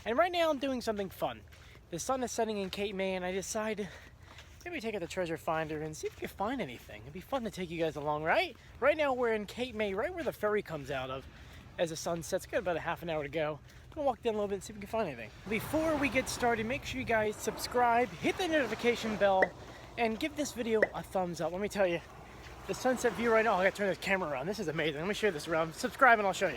And right now I'm doing something fun. The sun is setting in Cape May, and I decided maybe take out the treasure finder and see if we can find anything. It'd be fun to take you guys along, right? Right now we're in Cape May, right where the ferry comes out of as the sun sets. Got about a half an hour to go. I'm gonna walk down a little bit and see if we can find anything. Before we get started, make sure you guys subscribe, hit the notification bell, and give this video a thumbs up. Let me tell you, the sunset view right now, I gotta turn this camera around. This is amazing. Let me show you this around. Subscribe and I'll show you.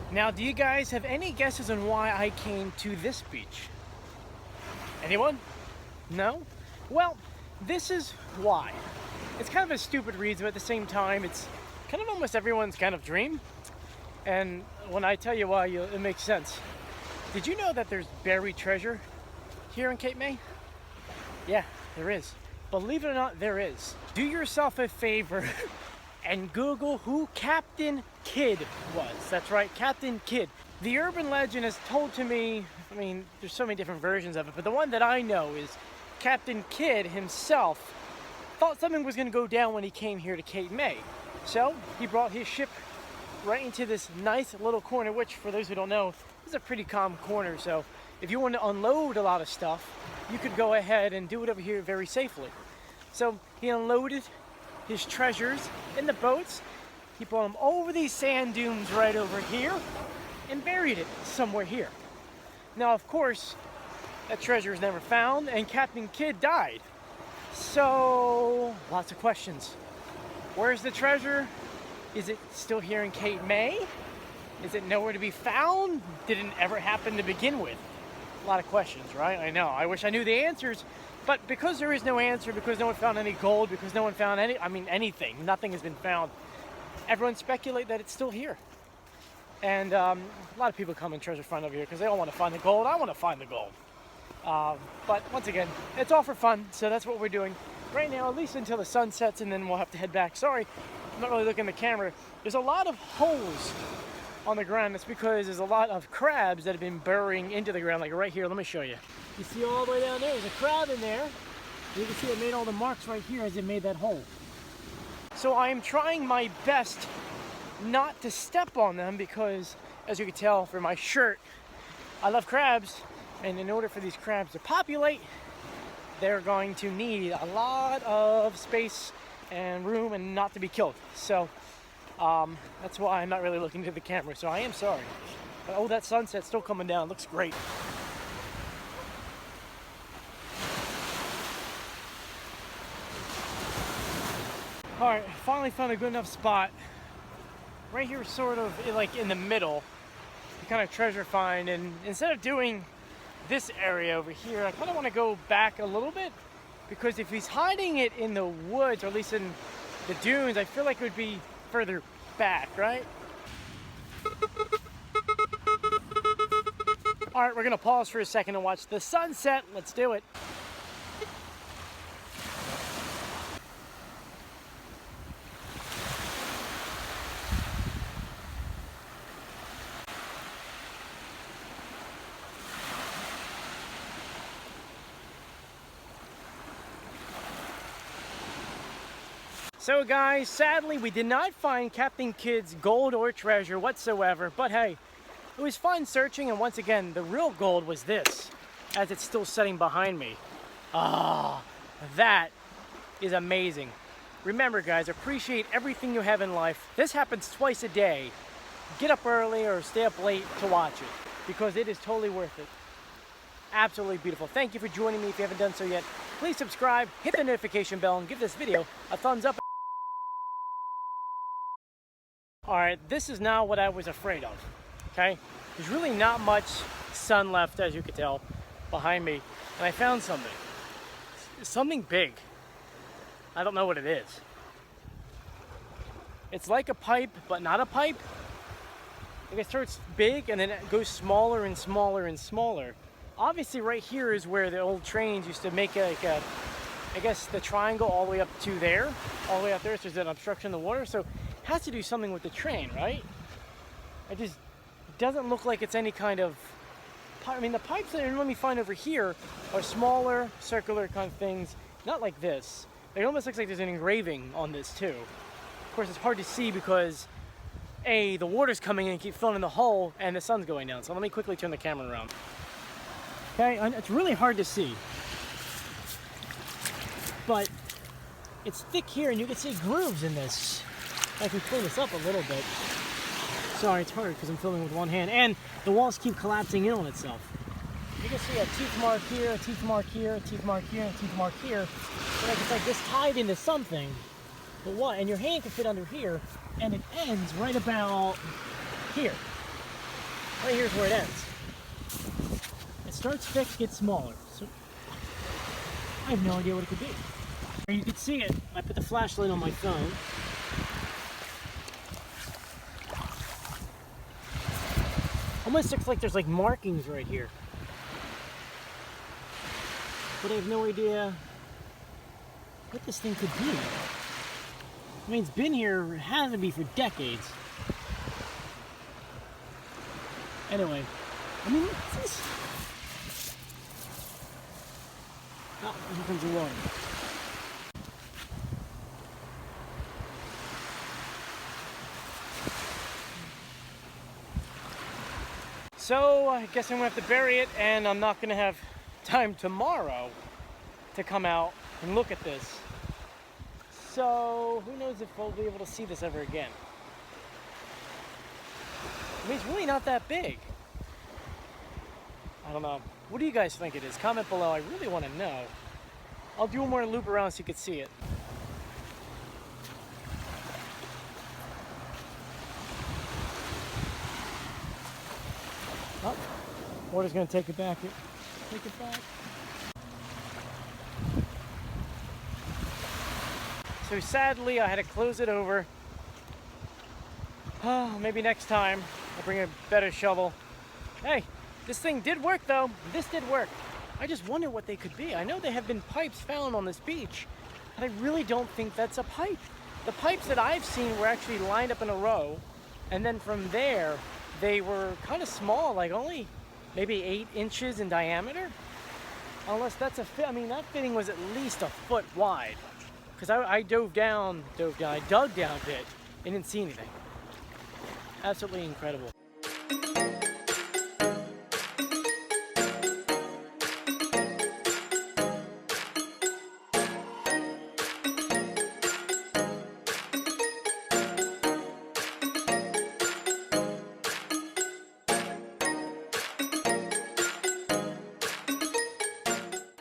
Now, do you guys have any guesses on why I came to this beach? Anyone? No? Well, this is why. It's kind of a stupid reason, but at the same time, it's kind of almost everyone's kind of dream. And when I tell you why, it makes sense. Did you know that there's buried treasure here in Cape May? Yeah, there is. Believe it or not, there is. Do yourself a favor and Google who Captain Kidd was. That's right, Captain Kidd. The urban legend is told to me, I mean, there's so many different versions of it, but the one that I know is Captain Kidd himself thought something was going to go down when he came here to Cape May. So he brought his ship right into this nice little corner, which for those who don't know, is a pretty calm corner. So if you want to unload a lot of stuff, you could go ahead and do it over here very safely. So he unloaded his treasures in the boats. He brought them over these sand dunes right over here and buried it somewhere here. Now, of course, that treasure is never found and Captain Kidd died. So, lots of questions. Where's the treasure? Is it still here in Cape May? Is it nowhere to be found? Did it ever happen to begin with? A lot of questions, right? I know. I wish I knew the answers. But because there is no answer, because no one found any gold, because no one found anything, nothing has been found, everyone speculate that it's still here. And a lot of people come and treasure find over here because they all want to find the gold. I want to find the gold. But once again, it's all for fun, so that's what we're doing right now, at least until the sun sets, and then we'll have to head back. Sorry, I'm not really looking at the camera. There's a lot of holes on the ground. It's because there's a lot of crabs that have been burrowing into the ground, like right here. Let me show you. You see all the way down there, there's a crab in there. You can see it made all the marks right here as it made that hole. So I am trying my best not to step on them because, as you can tell from my shirt, I love crabs. And in order for these crabs to populate, they're going to need a lot of space and room and not to be killed. So that's why I'm not really looking to the camera. So I am sorry. But, oh, that sunset's still coming down. It looks great. All right, finally found a good enough spot. Right here, sort of like in the middle, to kind of treasure find. And instead of doing this area over here, I kind of want to go back a little bit, because if he's hiding it in the woods, or at least in the dunes, I feel like it would be further back, right? All right, we're gonna pause for a second and watch the sunset. Let's do it. So guys, sadly we did not find Captain Kidd's gold or treasure whatsoever, but hey, it was fun searching, and once again, the real gold was this, as it's still setting behind me. Ah, that is amazing. Remember guys, appreciate everything you have in life. This happens twice a day. Get up early or stay up late to watch it, because it is totally worth it. Absolutely beautiful. Thank you for joining me. If you haven't done so yet, please subscribe, hit the notification bell, and give this video a thumbs up. Alright, this is now what I was afraid of, okay? There's really not much sun left, as you can tell, behind me. And I found something. Something big. I don't know what it is. It's like a pipe, but not a pipe. Like it starts big and then it goes smaller and smaller and smaller. Obviously right here is where the old trains used to make like a, I guess the triangle all the way up to there. All the way up there, so there's an obstruction in the water. So has to do something with the train, right? It just doesn't look like it's any kind of pipe. I mean, the pipes that let me find over here are smaller, circular kind of things, not like this. It almost looks like there's an engraving on this too. course, it's hard to see because the water's coming in and keep filling in the hole, and the sun's going down. So let me quickly turn the camera around. Okay, it's really hard to see, but it's thick here, and you can see grooves in this. I can clean this up a little bit. Sorry, it's hard because I'm filming with one hand, and the walls keep collapsing in on itself. You can see a teeth mark here, a teeth mark here, a teeth mark here, and a teeth mark here. So like, it's like this tied into something. But what? And your hand can fit under here, and it ends right about here. Right here's where it ends. It starts thick, gets smaller. So I have no idea what it could be. You can see it. I put the flashlight on my phone. Almost looks like there's like markings right here. But I have no idea what this thing could be. I mean, it's been here, it has to be for decades. Anyway, I mean, what's this? Oh, here comes the water. So, I guess I'm gonna have to bury it, and I'm not gonna have time tomorrow to come out and look at this. So, who knows if we'll be able to see this ever again. I mean, it's really not that big. I don't know. What do you guys think it is? Comment below. I really want to know. I'll do one more loop around so you can see it. Oh, water's gonna take it back. Take it back. So sadly, I had to close it over. Oh, maybe next time I'll bring a better shovel. Hey, this thing did work though. This did work. I just wonder what they could be. I know there have been pipes found on this beach, but I really don't think that's a pipe. The pipes that I've seen were actually lined up in a row, and then from there, they were kind of small, like only maybe 8 inches in diameter. Unless that's a fit. I mean, that fitting was at least a foot wide. Because I dug down a bit and didn't see anything. Absolutely incredible.